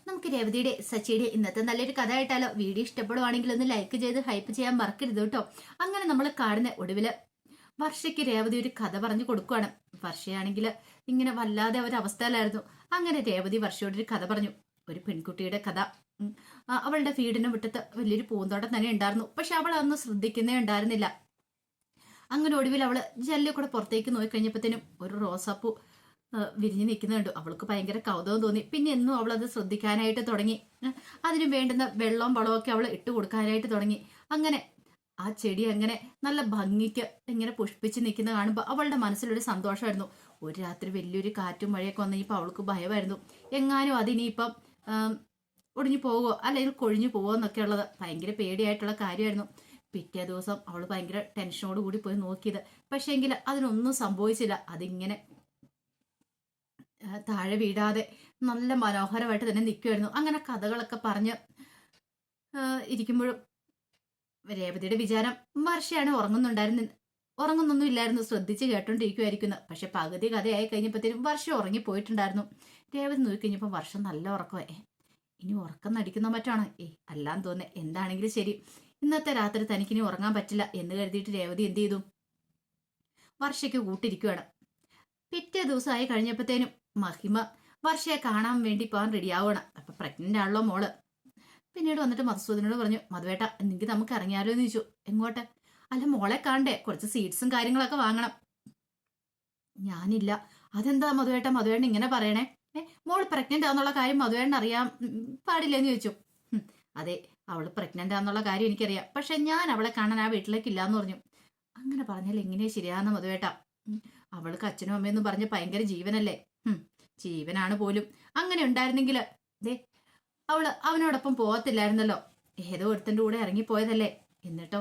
നമുക്ക് രേവതിയുടെ സച്ചിയുടെ ഇന്നത്തെ നല്ലൊരു കഥ ആയിട്ടാലോ? വീഡിയോ ഇഷ്ടപ്പെടുവാണെങ്കിൽ ഒന്ന് ലൈക്ക് ചെയ്ത് ഹൈപ്പ് ചെയ്യാൻ മറക്കരുത് കേട്ടോ. അങ്ങനെ നമ്മൾ കാണുന്ന ഒടുവില് വർഷയ്ക്ക് രേവതി ഒരു കഥ പറഞ്ഞു കൊടുക്കുവാണ്. വർഷയാണെങ്കിൽ ഇങ്ങനെ വല്ലാതെ ഒരവസ്ഥയിലായിരുന്നു. അങ്ങനെ രേവതി വർഷയോടൊരു കഥ പറഞ്ഞു. ഒരു പെൺകുട്ടിയുടെ കഥ. അവളുടെ വീടിന് മുറ്റത്ത് വലിയൊരു പൂന്തോട്ടം തന്നെ ഉണ്ടായിരുന്നു. പക്ഷെ അവൾ അന്ന് ശ്രദ്ധിക്കുന്നേ ഉണ്ടായിരുന്നില്ല. അങ്ങനെ ഒടുവിൽ അവള് ജനലിൽ കൂടെ പുറത്തേക്ക് നോക്കിക്കഴിഞ്ഞപ്പോഴത്തേനും ഒരു റോസാപ്പൂ വിരിഞ്ഞു നിൽക്കുന്ന കണ്ടു. അവൾക്ക് ഭയങ്കര കൗതുകം തോന്നി. പിന്നെ എന്നും അവൾ അത് ശ്രദ്ധിക്കാനായിട്ട് തുടങ്ങി. അതിന് വേണ്ടുന്ന വെള്ളവും വളവും ഒക്കെ അവൾ ഇട്ട് കൊടുക്കാനായിട്ട് തുടങ്ങി. അങ്ങനെ ആ ചെടി അങ്ങനെ നല്ല ഭംഗിക്ക് ഇങ്ങനെ പുഷ്പിച്ച് നിൽക്കുന്ന കാണുമ്പോൾ അവളുടെ മനസ്സിലൊരു സന്തോഷമായിരുന്നു. ഒരു രാത്രി വലിയൊരു കാറ്റും മഴയൊക്കെ വന്നപ്പോൾ അവൾക്ക് ഭയമായിരുന്നു. എങ്ങാനും അതിനിപ്പം ഒടിഞ്ഞു പോവോ അല്ലെങ്കിൽ കൊഴിഞ്ഞു പോവോ എന്നൊക്കെ ഉള്ളത് ഭയങ്കര പേടിയായിട്ടുള്ള കാര്യമായിരുന്നു. പിറ്റേ ദിവസം അവൾ ഭയങ്കര ടെൻഷനോട് കൂടി പോയി നോക്കിയത്. പക്ഷേ എങ്കിൽ അതിനൊന്നും സംഭവിച്ചില്ല. അതിങ്ങനെ താഴെ വീഴാതെ നല്ല മനോഹരമായിട്ട് തന്നെ നിൽക്കുമായിരുന്നു. അങ്ങനെ കഥകളൊക്കെ പറഞ്ഞ് ഇരിക്കുമ്പോഴും രേവതിയുടെ വിചാരം വർഷയാണ് ഉറങ്ങുന്നൊന്നും ഇല്ലായിരുന്നു, ശ്രദ്ധിച്ച് കേട്ടോണ്ടിരിക്കുമായിരിക്കുന്നു. പക്ഷെ പകുതി കഥയായി കഴിഞ്ഞപ്പോഴത്തേനും വർഷം ഉറങ്ങിപ്പോയിട്ടുണ്ടായിരുന്നു. രേവതി നോക്കിക്കഴിഞ്ഞപ്പോൾ വർഷം നല്ല ഉറക്കമേ. ഇനി ഉറക്കം നടിക്കുന്ന മറ്റാണോ? അല്ലാന്ന് തോന്നേ. എന്താണെങ്കിലും ശരി, ഇന്നത്തെ രാത്രി തനിക്കിനി ഉറങ്ങാൻ പറ്റില്ല എന്ന് കരുതിയിട്ട് രേവതി എന്ത് ചെയ്തു, വർഷയ്ക്ക് കൂട്ടിരിക്കുകയാണ്. പിറ്റേ ദിവസമായി കഴിഞ്ഞപ്പോഴത്തേനും മഹിമ വർഷയെ കാണാൻ വേണ്ടി പോകാൻ റെഡിയാവണം. അപ്പൊ പ്രഗ്നന്റ് ആണല്ലോ മോള്. പിന്നീട് വന്നിട്ട് മധുസൂദനോട് പറഞ്ഞു, മധുവേട്ട എനിക്ക് നമുക്ക് ഇറങ്ങിയാലോ എന്ന് ചോദിച്ചു. എങ്ങോട്ട്? അല്ല മോളെ കാണണ്ടേ, കുറച്ച് സീഡ്സും കാര്യങ്ങളൊക്കെ വാങ്ങണം. ഞാനില്ല. അതെന്താ മധുവേട്ട മധുവേട്ടൻ ഇങ്ങനെ പറയണേ? മോൾ പ്രഗ്നന്റ് ആണെന്നുള്ള കാര്യം മധുവേട്ടൻ അറിയാൻ പാടില്ലെന്ന് ചോദിച്ചു. അതെ, അവള് പ്രഗ്നന്റ് ആണെന്നുള്ള കാര്യം എനിക്കറിയാം. പക്ഷെ ഞാൻ അവളെ കാണാൻ ആ വീട്ടിലേക്ക് ഇല്ലാന്ന് പറഞ്ഞു. അങ്ങനെ പറഞ്ഞാൽ എങ്ങനെയാ ശരിയാന്ന് മധുവേട്ട? അവൾക്ക് അച്ഛനും അമ്മയെന്നും പറഞ്ഞ് ഭയങ്കര ജീവനല്ലേ? ജീവനാണ് പോലും. അങ്ങനെ ഉണ്ടായിരുന്നെങ്കിൽ ദേ അവനോടൊപ്പം പോകത്തില്ലായിരുന്നല്ലോ. ഏതോ ഒരുത്തൻ്റെ കൂടെ ഇറങ്ങിപ്പോയതല്ലേ. എന്നിട്ടോ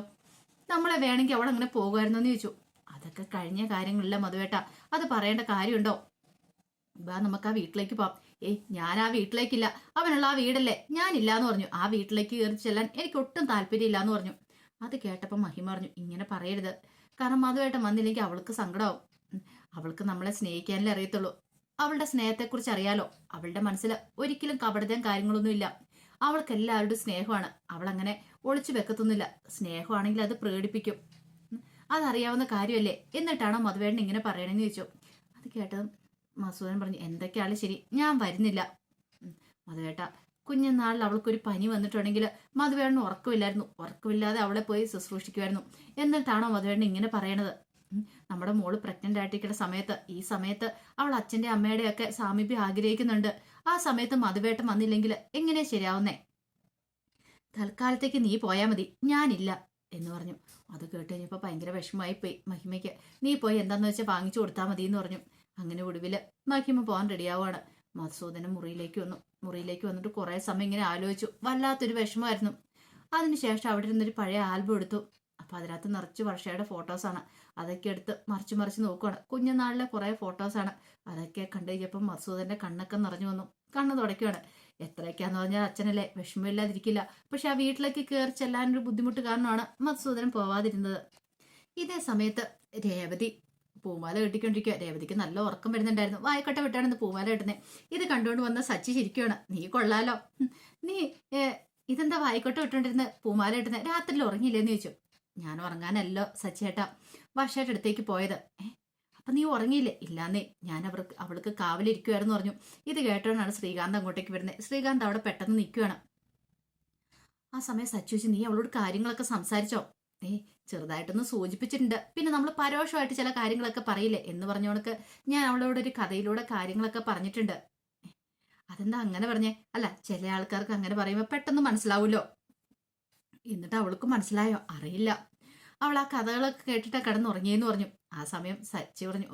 നമ്മളെ വേണമെങ്കിൽ അവൾ അങ്ങനെ പോകുമായിരുന്നോ എന്ന് ചോദിച്ചു. അതൊക്കെ കഴിഞ്ഞ കാര്യങ്ങളില്ല മധുവേട്ട, അത് പറയേണ്ട കാര്യമുണ്ടോ? ബാ നമുക്ക് ആ വീട്ടിലേക്ക് പോവാം. ഞാൻ ആ വീട്ടിലേക്കില്ല. അവനുള്ള ആ വീടല്ലേ, ഞാനില്ലാന്ന് പറഞ്ഞു. ആ വീട്ടിലേക്ക് കയറി ചെല്ലാൻ എനിക്ക് ഒട്ടും താല്പര്യമില്ല എന്ന് പറഞ്ഞു. അത് കേട്ടപ്പോൾ മഹിമ പറഞ്ഞു, ഇങ്ങനെ പറയരുത്. കാരണം മധുവേട്ടൻ വന്നില്ലെങ്കിൽ അവൾക്ക് സങ്കടമാവും. അവൾക്ക് നമ്മളെ സ്നേഹിക്കാനല്ലേ അറിയത്തുള്ളൂ. അവളുടെ സ്നേഹത്തെക്കുറിച്ച് അറിയാലോ. അവളുടെ മനസ്സിൽ ഒരിക്കലും കപടതയും കാര്യങ്ങളൊന്നുമില്ല. അവൾക്ക് എല്ലാവരുടെ സ്നേഹമാണ്. അവളങ്ങനെ ഒളിച്ചു വെക്കത്തൊന്നുമില്ല. സ്നേഹമാണെങ്കിൽ അത് പ്രകടിപ്പിക്കും. അതറിയാവുന്ന കാര്യമല്ലേ. എന്നിട്ടാണോ മധുവേട്ടൻ ഇങ്ങനെ പറയണമെന്ന് ചോദിച്ചു. അത് കേട്ടതും മധുസൂദനൻ പറഞ്ഞു, എന്തൊക്കെയാണ് ശരി, ഞാൻ വരുന്നില്ല. മധുവേട്ട, കുഞ്ഞുനാളിൽ അവൾക്കൊരു പനി വന്നിട്ടുണ്ടെങ്കിൽ മധുവേട്ടന് ഉറക്കമില്ലായിരുന്നു. ഉറക്കമില്ലാതെ അവളെ പോയി ശുശ്രൂഷിക്കുമായിരുന്നു. എന്നിട്ടാണോ മധുവേട്ടൻ ഇങ്ങനെ പറയണത്? നമ്മുടെ മോള് പ്രഗ്നന്റ് ആയിട്ടിരിക്കുന്ന സമയത്ത്, ഈ സമയത്ത് അവൾ അച്ഛൻ്റെ അമ്മയുടെയൊക്കെ സാമീപ്യം ആഗ്രഹിക്കുന്നുണ്ട്. ആ സമയത്ത് മധുവേട്ടൻ വന്നില്ലെങ്കിൽ എങ്ങനെയാ ശരിയാവുന്നേ? തൽക്കാലത്തേക്ക് നീ പോയാൽ മതി, ഞാനില്ല എന്ന് പറഞ്ഞു. അത് കേട്ട് കഴിഞ്ഞപ്പോൾ ഭയങ്കര വിഷമമായി പോയി മഹിമയ്ക്ക്. നീ പോയി എന്താന്ന് വെച്ചാൽ വാങ്ങിച്ചു കൊടുത്താൽ മതി എന്ന് പറഞ്ഞു. അങ്ങനെ ഒടുവിൽ മഹിമ പോകാൻ റെഡിയാവുകയാണ്. മധുസൂദനൻ മുറിയിലേക്ക് വന്നിട്ട് കുറേ സമയം ഇങ്ങനെ ആലോചിച്ചു. വല്ലാത്തൊരു വിഷമമായിരുന്നു. അതിനുശേഷം അവിടെ ഇരുന്നൊരു പഴയ ആൽബം എടുത്തു. അപ്പം അതിനകത്ത് നിറച്ച് വർഷയുടെ ഫോട്ടോസാണ്. അതൊക്കെ എടുത്ത് മറിച്ച് നോക്കുകയാണ്. കുഞ്ഞുനാളിലെ കുറേ ഫോട്ടോസാണ്. അതൊക്കെ കണ്ടു കഴിഞ്ഞപ്പം മധുസൂദൻ്റെ കണ്ണൊക്കെ നിറഞ്ഞു വന്നു. കണ്ണ് തുടയ്ക്കുകയാണ്. എത്രയൊക്കെയാന്ന് പറഞ്ഞാൽ അച്ഛനല്ലേ, വിഷമമില്ലാതിരിക്കില്ല. പക്ഷെ ആ വീട്ടിലേക്ക് കയറി ചെല്ലാനൊരു ബുദ്ധിമുട്ട് കാരണമാണ് മധുസൂദനൻ പോവാതിരുന്നത്. ഇതേ സമയത്ത് രേവതി പൂമാല കെട്ടിക്കൊണ്ടിരിക്കുക. രേവതിക്ക് നല്ല ഉറക്കം വരുന്നുണ്ടായിരുന്നു. വായക്കട്ട വിട്ടാണ് ഇന്ന് പൂമാല കെട്ടുന്നത്. ഇത് കണ്ടുകൊണ്ട് വന്ന സച്ചി ചിരിക്കുകയാണ്. നീ കൊള്ളാലോ, നീ ഇതെന്താ വായിക്കോട്ട വിട്ടോണ്ടിരുന്ന് പൂമാല കെട്ടുന്നത്, രാത്രിയിൽ ഉറങ്ങിയില്ലെന്ന് ചോദിച്ചു. ഞാൻ ഉറങ്ങാനല്ലോ സച്ചിയേട്ടാ വർഷയുടെ അടുത്തേക്ക് പോയത്. അപ്പൊ നീ ഉറങ്ങിയില്ലേ? ഇല്ലാന്നേ, ഞാൻ അവൾക്ക് കാവലിരിക്കുമായിരുന്നു പറഞ്ഞു. ഇത് കേട്ടോണ്ടാണ് ശ്രീകാന്ത് അങ്ങോട്ടേക്ക് വരുന്നത്. ശ്രീകാന്ത് അവിടെ പെട്ടെന്ന് നിൽക്കുകയാണ്. ആ സമയം സച്ചു വെച്ച്, നീ അവളോട് കാര്യങ്ങളൊക്കെ സംസാരിച്ചോ? ചെറുതായിട്ടൊന്ന് സൂചിപ്പിച്ചിട്ടുണ്ട്. പിന്നെ നമ്മൾ പരോക്ഷമായിട്ട് ചില കാര്യങ്ങളൊക്കെ പറയില്ലേ എന്ന് പറഞ്ഞോണക്ക് ഞാൻ അവളോട് ഒരു കഥയിലൂടെ കാര്യങ്ങളൊക്കെ പറഞ്ഞിട്ടുണ്ട്. അതെന്താ അങ്ങനെ പറഞ്ഞേ? അല്ല, ചില ആൾക്കാർക്ക് അങ്ങനെ പറയുമ്പോൾ പെട്ടെന്ന് മനസ്സിലാവുമല്ലോ. എന്നിട്ട് അവൾക്ക് മനസ്സിലായോ? അറിയില്ല. അവൾ ആ കഥകളൊക്കെ കേട്ടിട്ട് കിടന്നുറങ്ങിയെന്ന് പറഞ്ഞു. ആ സമയം സച്ചി പറഞ്ഞു,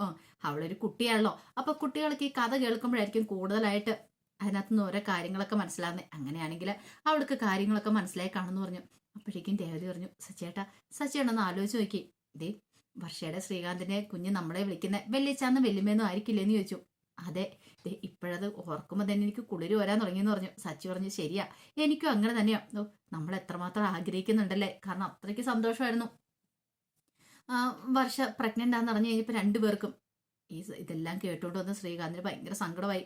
അവളൊരു കുട്ടിയാണല്ലോ, അപ്പൊ കുട്ടികൾക്ക് ഈ കഥ കേൾക്കുമ്പോഴായിരിക്കും കൂടുതലായിട്ട് അതിനകത്ത് നിന്ന് ഓരോ കാര്യങ്ങളൊക്കെ മനസ്സിലാകുന്നത്. അങ്ങനെയാണെങ്കിൽ അവൾക്ക് കാര്യങ്ങളൊക്കെ മനസ്സിലായി കാണുമെന്ന് പറഞ്ഞു. അപ്പോഴേക്കും രേവതി പറഞ്ഞു, സച്ചിയാണെന്ന് ആലോചിച്ച് നോക്കി. ഇതേ വർഷയുടെ ശ്രീകാന്തിനെ കുഞ്ഞ് നമ്മളെ വിളിക്കുന്ന വെല്ലിച്ചാന്നും വെല്ലുമേന്നും ആയിരിക്കില്ലെന്ന് ചോദിച്ചു. അതെ, ഇപ്പോഴത് ഓർക്കുമ്പോൾ തന്നെ എനിക്ക് കുളിര് വരാൻ തുടങ്ങിയെന്ന് പറഞ്ഞു. സച്ചി പറഞ്ഞു, ശരിയാ, എനിക്കും അങ്ങനെ തന്നെയാ. നമ്മൾ എത്രമാത്രം ആഗ്രഹിക്കുന്നുണ്ടല്ലേ. കാരണം അത്രയ്ക്ക് സന്തോഷമായിരുന്നു വർഷ പ്രഗ്നന്റ് ആണെന്ന് അറിഞ്ഞു കഴിഞ്ഞപ്പോൾ രണ്ടുപേർക്കും. ഇതെല്ലാം കേട്ടോണ്ട് വന്ന് ശ്രീകാന്തിന് ഭയങ്കര സങ്കടമായി.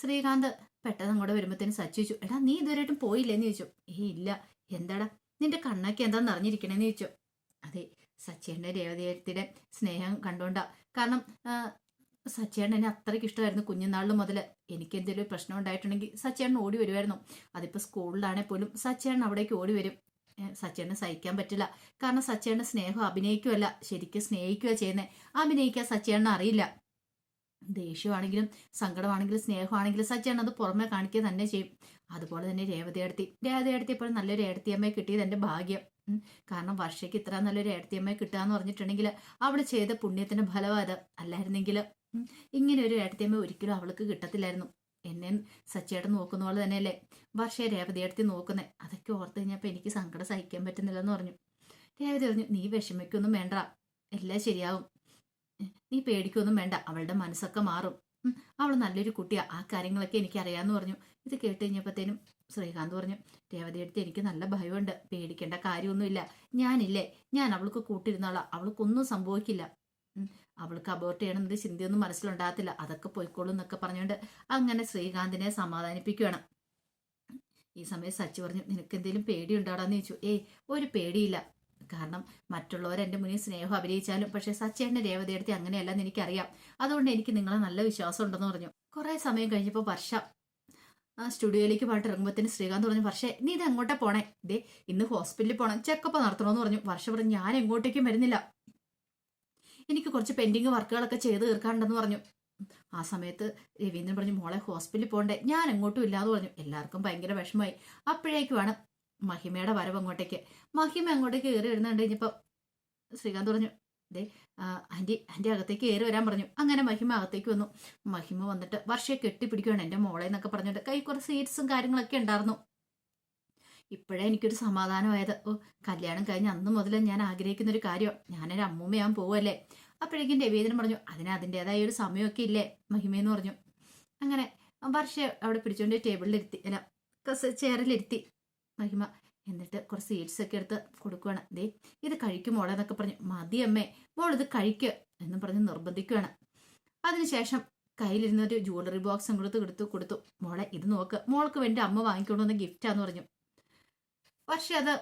ശ്രീകാന്ത് പെട്ടെന്ന് അങ്ങോട്ട് വരുമ്പോഴത്തേനും സച്ചി ചോദിച്ചു, എടാ നീ ഇതുവരെയായിട്ടും പോയില്ലേന്ന് ചോദിച്ചു. ഇല്ല. എന്താടാ നിന്റെ കണ്ണൊക്കെ എന്താന്ന് അറിഞ്ഞിരിക്കണേന്ന് ചോദിച്ചു. അതെ, സച്ചിയുടെ രേവതിയുടെ സ്നേഹം കണ്ടോണ്ടാ. കാരണം സച്ചിയേട്ടൻ എന്നെ അത്രയ്ക്ക് ഇഷ്ടമായിരുന്നു കുഞ്ഞുനാളിൽ മുതൽ. എനിക്ക് എന്തെങ്കിലും പ്രശ്നം ഉണ്ടായിട്ടുണ്ടെങ്കിൽ സച്ചിയേട്ടൻ ഓടി വരുമായിരുന്നു. അതിപ്പോൾ സ്കൂളിലാണെങ്കിൽ പോലും സച്ചിയേട്ടൻ അവിടേക്ക് ഓടി വരും. സച്ചിയേട്ടന് സഹിക്കാൻ പറ്റില്ല. കാരണം സച്ചിയേട്ടൻ്റെ സ്നേഹം അഭിനയിക്കുകയല്ല, ശരിക്കും സ്നേഹിക്കുക ചെയ്യുന്നത്. അഭിനയിക്കാൻ സച്ചിയേട്ടന് അറിയില്ല. ദേഷ്യമാണെങ്കിലും സങ്കടമാണെങ്കിലും സ്നേഹമാണെങ്കിലും സച്ചിയേട്ടൻ അത് പുറമെ കാണിക്കുക തന്നെ ചെയ്യും. അതുപോലെ തന്നെ രേവതി ഇപ്പോൾ നല്ലൊരു ഏടത്തിയമ്മയെ കിട്ടിയത് എൻ്റെ ഭാഗ്യം. കാരണം വർഷയ്ക്ക് ഇത്ര നല്ലൊരു ഏടത്തിയമ്മയെ കിട്ടുക എന്ന് പറഞ്ഞിട്ടുണ്ടെങ്കിൽ അവൾ ചെയ്ത പുണ്യത്തിന്റെ ഫലം അത്. അല്ലായിരുന്നെങ്കിൽ ഇങ്ങനെ ഒരു ഏടത്തിയമ്മ ഒരിക്കലും അവൾക്ക് കിട്ടത്തില്ലായിരുന്നു. എന്നെ സച്ചിയേട്ടൻ നോക്കുന്ന പോലെ തന്നെയല്ലേ വർഷയെ രേവതിയെടുത്തി നോക്കുന്നത്. അതൊക്കെ ഓർത്ത് കഴിഞ്ഞപ്പോൾ എനിക്ക് സങ്കടം സഹിക്കാൻ പറ്റുന്നില്ലെന്ന് പറഞ്ഞു. രേവതി പറഞ്ഞു, നീ വിഷമിക്കൊന്നും വേണ്ട, എല്ലാം ശരിയാവും, നീ പേടിക്കൊന്നും വേണ്ട, അവളുടെ മനസ്സൊക്കെ മാറും, അവൾ നല്ലൊരു കുട്ടിയാ, ആ കാര്യങ്ങളൊക്കെ എനിക്ക് അറിയാമെന്ന് പറഞ്ഞു. ഇത് കേട്ട് കഴിഞ്ഞപ്പോഴത്തേനും ശ്രീകാന്ത് പറഞ്ഞു, രേവതിയെടുത്ത് എനിക്ക് നല്ല ഭയമുണ്ട്, പേടിക്കേണ്ട കാര്യമൊന്നുമില്ല, ഞാനില്ലേ, ഞാൻ അവൾക്ക് കൂട്ടിരുന്നോളാം, അവൾക്കൊന്നും സംഭവിക്കില്ല, അവൾക്ക് അബോർട്ട് ചെയ്യണമെന്ന് ചിന്തയൊന്നും മനസ്സിലുണ്ടാകത്തില്ല, അതൊക്കെ പോയിക്കോളും എന്നൊക്കെ പറഞ്ഞുകൊണ്ട് അങ്ങനെ ശ്രീകാന്തിനെ സമാധാനിപ്പിക്കുകയാണ്. ഈ സമയത്ത് സച്ചി പറഞ്ഞു, നിനക്ക് എന്തെങ്കിലും പേടിയുണ്ടാടാന്ന് ചോദിച്ചു. ഒരു പേടിയില്ല, കാരണം മറ്റുള്ളവർ എൻ്റെ മുന്നിൽ സ്നേഹം അഭിനയിച്ചാലും പക്ഷെ സച്ചേട്ടൻ്റെ രേവതിയെടുത്ത് അങ്ങനെയല്ലെന്ന് എനിക്കറിയാം, അതുകൊണ്ട് എനിക്ക് നിങ്ങളെ നല്ല വിശ്വാസം ഉണ്ടെന്ന് പറഞ്ഞു. കുറേ സമയം കഴിഞ്ഞപ്പോൾ വർഷ സ്റ്റുഡിയോയിലേക്ക് പോയിട്ട് ഇറങ്ങുമ്പോഴത്തേന് ശ്രീകാന്ത് പറഞ്ഞു, വർഷേ നീ ഇത് എങ്ങോട്ടാ പോണേ? ഇതേ ഇന്ന് ഹോസ്പിറ്റലിൽ പോകണം, ചെക്കപ്പ് നടത്തണമെന്ന് പറഞ്ഞു. വർഷ പറഞ്ഞു, ഞാൻ എങ്ങോട്ടേക്കും വരുന്നില്ല, എനിക്ക് കുറച്ച് പെൻഡിങ് വർക്കുകളൊക്കെ ചെയ്ത് തീർക്കാണ്ടെന്ന് പറഞ്ഞു. ആ സമയത്ത് രവീന്ദ്രൻ പറഞ്ഞു, മോളെ ഹോസ്പിറ്റലിൽ പോകണ്ടേ, ഞാൻ എങ്ങോട്ടും ഇല്ലാന്ന് പറഞ്ഞു. എല്ലാവർക്കും ഭയങ്കര വിഷമമായി. അപ്പോഴേക്കുമാണ് മഹിമയുടെ വരവ് അങ്ങോട്ടേക്ക്. മഹിമ അങ്ങോട്ടേക്ക് കയറി വരുന്നുണ്ട് കഴിഞ്ഞപ്പോൾ ശ്രീകാന്ത് പറഞ്ഞു, ദേ ആൻറ്റി അകത്തേക്ക് കയറി വരാൻ പറഞ്ഞു. അങ്ങനെ മഹിമ അകത്തേക്ക് വന്നു. മഹിമ വന്നിട്ട് വർഷയെ കെട്ടിപ്പിടിക്കുകയാണ്, എൻ്റെ മോളെ എന്നൊക്കെ പറഞ്ഞിട്ട്. കൈ കുറച്ച് സീറ്റ്സും കാര്യങ്ങളൊക്കെ ഉണ്ടായിരുന്നു. ഇപ്പോഴേ എനിക്കൊരു സമാധാനമായത്. കല്യാണം കഴിഞ്ഞ് അന്ന് മുതൽ ഞാൻ ആഗ്രഹിക്കുന്ന ഒരു കാര്യം, ഞാനൊരു അമ്മൂമ്മയാൻ പോവല്ലേ. അപ്പോഴേക്കും രവീന്ദ്രൻ പറഞ്ഞു, അതിന് അതിൻ്റെതായ ഒരു സമയമൊക്കെ ഇല്ലേ മഹിമയെന്ന് പറഞ്ഞു. അങ്ങനെ വർഷ അവിടെ പിടിച്ചുകൊണ്ട് ടേബിളിലിരുത്തി, അല്ല ചെയറിലിരുത്തി മഹിമ. എന്നിട്ട് കുറച്ച് സീഡ്സ് ഒക്കെ എടുത്ത് കൊടുക്കുകയാണ്. ദേ ഇത് കഴിക്കും മോളെ എന്നൊക്കെ പറഞ്ഞു. മതി അമ്മേ, മോൾ ഇത് കഴിക്കുക എന്നും പറഞ്ഞ് നിർബന്ധിക്കുകയാണ്. അതിനുശേഷം കയ്യിലിരുന്നൊരു ജ്വല്ലറി ബോക്സ് അങ്ങോട്ട് കൊടുത്തു. മോളെ ഇത് നോക്ക്, മോൾക്ക് വേണ്ടി അമ്മ വാങ്ങിക്കൊണ്ടുവന്ന ഗിഫ്റ്റാന്ന് പറഞ്ഞു. പക്ഷെ അത്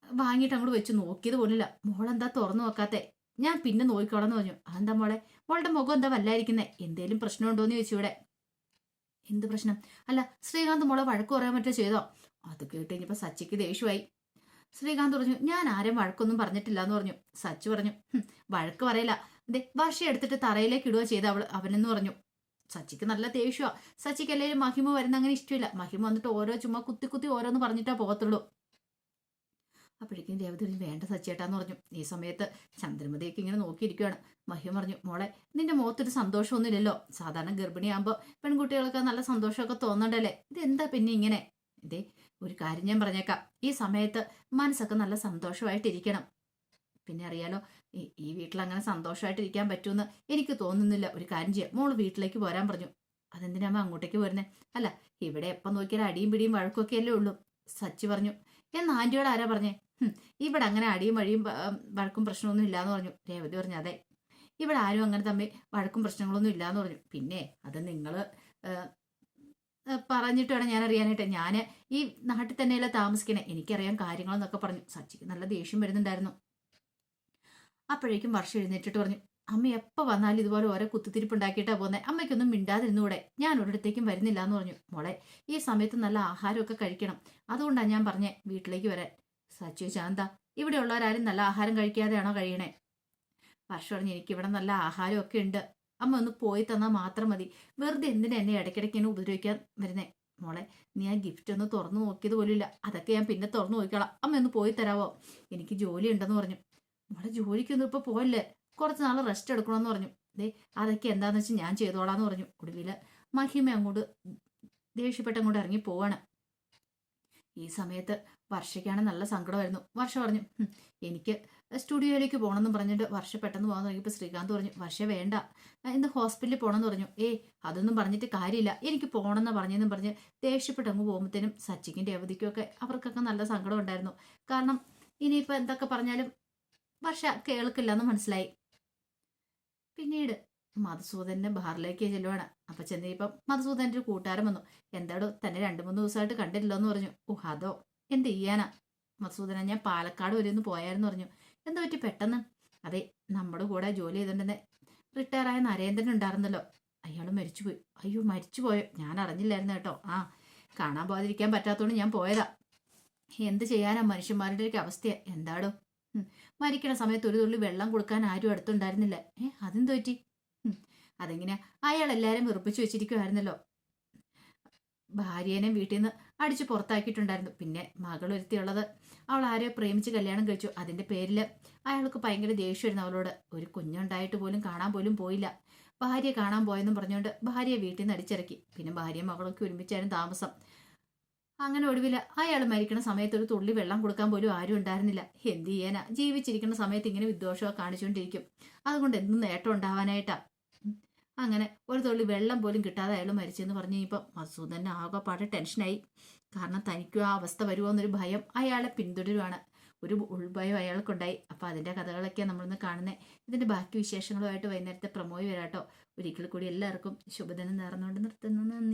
വാങ്ങിയിട്ട് അങ്ങോട്ട് വെച്ച് നോക്കിയത് പോലില്ല. മോളെന്താ തുറന്നു നോക്കാത്തെ? ഞാൻ പിന്നെ നോക്കിക്കോളാന്ന് പറഞ്ഞു. അതെന്താ മോളെ, മോളുടെ മുഖം എന്താ വല്ലായിരിക്കുന്നേ, എന്തേലും പ്രശ്നമുണ്ടോന്ന് ചോദിച്ചു. ഇവിടെ എന്ത് പ്രശ്നം? അല്ല ശ്രീകാന്ത് മോളെ വഴക്ക് പറയാൻ പറ്റോ ചെയ്തോ? അത് കേട്ട് കഴിഞ്ഞപ്പോൾ സച്ചിക്ക് ദേഷ്യമായി. ശ്രീകാന്ത് പറഞ്ഞു, ഞാൻ ആരും വഴക്കൊന്നും പറഞ്ഞിട്ടില്ല എന്ന് പറഞ്ഞു. സച്ചി പറഞ്ഞു, വഴക്ക് പറയില്ല, ഇതേ ഭാഷ എടുത്തിട്ട് തറയിലേക്ക് ഇടുക ചെയ്ത അവനെന്ന് പറഞ്ഞു. സച്ചിക്ക് നല്ല ദേഷ്യമാണ്. സച്ചിക്ക് എല്ലാവരും മഹിമ വരുന്ന അങ്ങനെ ഇഷ്ടമില്ല. മഹിമ വന്നിട്ട് ഓരോ ചുമ്മാ കുത്തി കുത്തി ഓരോന്ന് പറഞ്ഞിട്ടാ പോകത്തുള്ളൂ. അപ്പോഴേക്കും രേവതി വേണ്ട സച്ചേട്ടാന്ന് പറഞ്ഞു. ഈ സമയത്ത് ചന്ദ്രമതിയൊക്കെ ഇങ്ങനെ നോക്കിയിരിക്കുകയാണ്. മഹിമ പറഞ്ഞു, മോളെ നിന്റെ മുഖത്തൊരു സന്തോഷമൊന്നുമില്ലല്ലോ, സാധാരണ ഗർഭിണിയാകുമ്പോൾ പെൺകുട്ടികൾക്ക് നല്ല സന്തോഷമൊക്കെ തോന്നണ്ടല്ലേ, ഇതെന്താ പിന്നെ ഇങ്ങനെ? ഇതേ ഒരു കാര്യം ഞാൻ പറഞ്ഞേക്കാം, ഈ സമയത്ത് മനസ്സൊക്കെ നല്ല സന്തോഷമായിട്ടിരിക്കണം. പിന്നെ അറിയാലോ, ഈ വീട്ടിൽ അങ്ങനെ സന്തോഷമായിട്ടിരിക്കാൻ പറ്റുമെന്ന് എനിക്ക് തോന്നുന്നില്ല. ഒരു കാര്യം ചെയ്യാം, മോള് വീട്ടിലേക്ക് പോരാൻ പറഞ്ഞു. അതെന്തിനാമ്മ അങ്ങോട്ടേക്ക് വരുന്നേ? അല്ല ഇവിടെ എപ്പം നോക്കിയാലും അടിയും പിടിയും വഴക്കൊക്കെ അല്ലേ ഉള്ളൂ. സച്ചി പറഞ്ഞു. എന്നാ ആന്റിയോട് ആരാ പറഞ്ഞേ? ഇവിടെ അങ്ങനെ അടിയും വഴിയും വഴക്കും പ്രശ്നമൊന്നും ഇല്ലാന്ന് പറഞ്ഞു. രേവതി പറഞ്ഞു, അതെ ഇവിടെ ആരും അങ്ങനെ തമ്മിൽ വഴക്കും പ്രശ്നങ്ങളൊന്നും ഇല്ലാന്ന് പറഞ്ഞു. പിന്നെ അത് നിങ്ങൾ പറഞ്ഞിട്ട് വേണം ഞാൻ അറിയാനായിട്ട്, ഞാൻ ഈ നാട്ടിൽ തന്നെയല്ല താമസിക്കണേ, എനിക്കറിയാം കാര്യങ്ങളെന്നൊക്കെ പറഞ്ഞു. സച്ചിക്ക് നല്ല ദേഷ്യം വരുന്നുണ്ടായിരുന്നു. അപ്പോഴേക്കും വർഷം എഴുന്നേറ്റിട്ട് പറഞ്ഞു, അമ്മ എപ്പോൾ വന്നാലും ഇതുപോലെ ഓരോ കുത്തിത്തിരിപ്പുണ്ടാക്കിയിട്ടാണ് പോകുന്നത്, അമ്മയ്ക്കൊന്നും മിണ്ടാതിരുന്നൂടെ, ഞാൻ ഒരിടത്തേക്കും വരുന്നില്ല എന്ന് പറഞ്ഞു. മോളെ ഈ സമയത്ത് നല്ല ആഹാരമൊക്കെ കഴിക്കണം, അതുകൊണ്ടാണ് ഞാൻ പറഞ്ഞേ വീട്ടിലേക്ക് വരാൻ. സച്ചു ശാന്ത, ഇവിടെ ഉള്ളവരാരും നല്ല ആഹാരം കഴിക്കാതെയാണോ കഴിയണേ? വർഷം പറഞ്ഞു, എനിക്കിവിടെ നല്ല ആഹാരമൊക്കെ ഉണ്ട്, അമ്മ ഒന്ന് പോയി തന്നാൽ മാത്രം മതി, വെറുതെ എന്തിനാ എന്നെ ഇടയ്ക്കിടയ്ക്ക് എന്നെ ഉപദ്രവിക്കാൻ വരുന്നേ? മോളെ നീ ആ ഗിഫ്റ്റ് ഒന്ന് തുറന്നു നോക്കിയത് പോലില്ല, അതൊക്കെ ഞാൻ പിന്നെ തുറന്നു നോക്കിക്കോളാം, അമ്മ ഒന്ന് പോയി തരാവോ? എനിക്ക് ജോലി ഉണ്ടെന്ന് പറഞ്ഞു. മോളെ ജോലിക്കൊന്നും ഇപ്പോൾ പോയല്ലേ, കുറച്ച് നാൾ റെസ്റ്റ് എടുക്കണമെന്ന് പറഞ്ഞു. ദേ അതൊക്കെ എന്താന്ന് വെച്ചാൽ ഞാൻ ചെയ്തോളാന്ന് പറഞ്ഞു. ഒടുവിൽ മഹിമ അങ്ങോട്ട് ദേഷ്യപ്പെട്ട് അങ്ങോട്ട് ഇറങ്ങി പോവാണ്. ഈ സമയത്ത് വർഷയ്ക്കാണ് നല്ല സങ്കടമായിരുന്നു. വർഷ പറഞ്ഞു, എനിക്ക് സ്റ്റുഡിയോയിലേക്ക് പോകണമെന്ന് പറഞ്ഞിട്ട് വർഷ പെട്ടെന്ന് പോകാൻ തുടങ്ങിയപ്പോൾ ശ്രീകാന്ത് പറഞ്ഞു, വർഷ വേണ്ട, ഇന്ന് ഹോസ്പിറ്റലിൽ പോകണമെന്ന് പറഞ്ഞു. അതൊന്നും പറഞ്ഞിട്ട് കാര്യമില്ല, എനിക്ക് പോകണമെന്ന് പറഞ്ഞെന്നും പറഞ്ഞ് ദേഷ്യപ്പെട്ട് അങ്ങ് പോകുമ്പോഴത്തേനും സച്ചിക്കും രേവതിക്കും ഒക്കെ അവർക്കൊക്കെ നല്ല സങ്കടം ഉണ്ടായിരുന്നു. കാരണം ഇനിയിപ്പോൾ എന്തൊക്കെ പറഞ്ഞാലും വർഷ കേൾക്കില്ല എന്ന് മനസ്സിലായി. പിന്നീട് മധുസൂദനെ ബാറിലേക്ക് ചെല്ലുവാണ്. അപ്പൊ ചെന്നപ്പം മധുസൂദൻ്റെ ഒരു കൂട്ടുകാരൻ വന്നു. എന്താടോ തന്നെ 2-3 ദിവസമായിട്ട് കണ്ടില്ലല്ലോ എന്ന് പറഞ്ഞു. ഓ അതോ, എന്ത് ചെയ്യാനാ മധുസൂദന, ഞാൻ പാലക്കാട് വരെ ഒന്ന് പോയായിരുന്നു പറഞ്ഞു. എന്താ പറ്റി പെട്ടെന്ന്? അതെ, നമ്മുടെ കൂടെ ജോലി ചെയ്തിട്ടുണ്ടെന്ന് റിട്ടയറായ നരേന്ദ്രൻ ഉണ്ടായിരുന്നല്ലോ, അയാൾ മരിച്ചുപോയി. അയ്യോ, മരിച്ചുപോയോ? ഞാൻ അറിഞ്ഞില്ലായിരുന്നു കേട്ടോ. ആ, കാണാൻ പോകാതിരിക്കാൻ പറ്റാത്തതുകൊണ്ട് ഞാൻ പോയതാ. എന്ത് ചെയ്യാനാ, മനുഷ്യന്മാരുടെ ഒക്കെ അവസ്ഥ. എന്താടോ? മരിക്കണ സമയത്ത് ഒരു തുള്ളി വെള്ളം കൊടുക്കാൻ ആരും അടുത്തുണ്ടായിരുന്നില്ല. അതെന്ത് പറ്റി? അതെങ്ങനെയാ, അയാൾ എല്ലാവരും വെറുപ്പിച്ചു വെച്ചിരിക്കുമായിരുന്നല്ലോ. ഭാര്യേനെ വീട്ടിൽ നിന്ന് അടിച്ച് പുറത്താക്കിയിട്ടുണ്ടായിരുന്നു. പിന്നെ മകൾ ഒരുത്തിയുള്ളത്, അവൾ ആരെയോ പ്രേമിച്ച് കല്യാണം കഴിച്ചു. അതിന്റെ പേരിൽ അയാൾക്ക് ഭയങ്കര ദേഷ്യമായിരുന്നു അവളോട്. ഒരു കുഞ്ഞുണ്ടായിട്ട് പോലും കാണാൻ പോലും പോയില്ല. ഭാര്യ കാണാൻ പോയെന്നും പറഞ്ഞുകൊണ്ട് ഭാര്യയെ വീട്ടിൽ നിന്ന് അടിച്ചിറക്കി. പിന്നെ ഭാര്യയും മകളൊക്കെ ഒരുമിച്ചായിരുന്നു താമസം. അങ്ങനെ ഒടുവിൽ അയാൾ മരിക്കുന്ന സമയത്ത് ഒരു തുള്ളി വെള്ളം കൊടുക്കാൻ പോലും ആരും ഉണ്ടായിരുന്നില്ല. എന്ത് ചെയ്യാനാ, ജീവിച്ചിരിക്കുന്ന സമയത്ത് ഇങ്ങനെ വിദ്വേഷമൊക്കെ കാണിച്ചുകൊണ്ടിരിക്കും. അതുകൊണ്ട് എന്ത് നേട്ടം ഉണ്ടാവാനായിട്ടാ? അങ്ങനെ ഒരു തുള്ളി വെള്ളം പോലും കിട്ടാതെ അയാൾ മരിച്ചെന്ന് പറഞ്ഞു കഴിഞ്ഞപ്പോൾ മധുസൂദനന് ആകെപ്പാടെ ടെൻഷനായി. കാരണം തനിക്കും ആ അവസ്ഥ വരുമോ എന്നൊരു ഭയം അയാളെ പിന്തുടരുവാണ്. ഒരു ഉൾഭയം അയാൾക്കുണ്ടായി. അപ്പോൾ അതിൻ്റെ കഥകളൊക്കെയാണ് നമ്മളിന്ന് കാണുന്നത്. ഇതിൻ്റെ ബാക്കി വിശേഷങ്ങളുമായിട്ട് വൈകുന്നേരത്തെ പ്രമോയി വരാട്ടോ. ഒരിക്കൽ കൂടി എല്ലാവർക്കും ശുഭദിനം നേർന്നുകൊണ്ട് നിർത്തുന്നു. നന്ദി.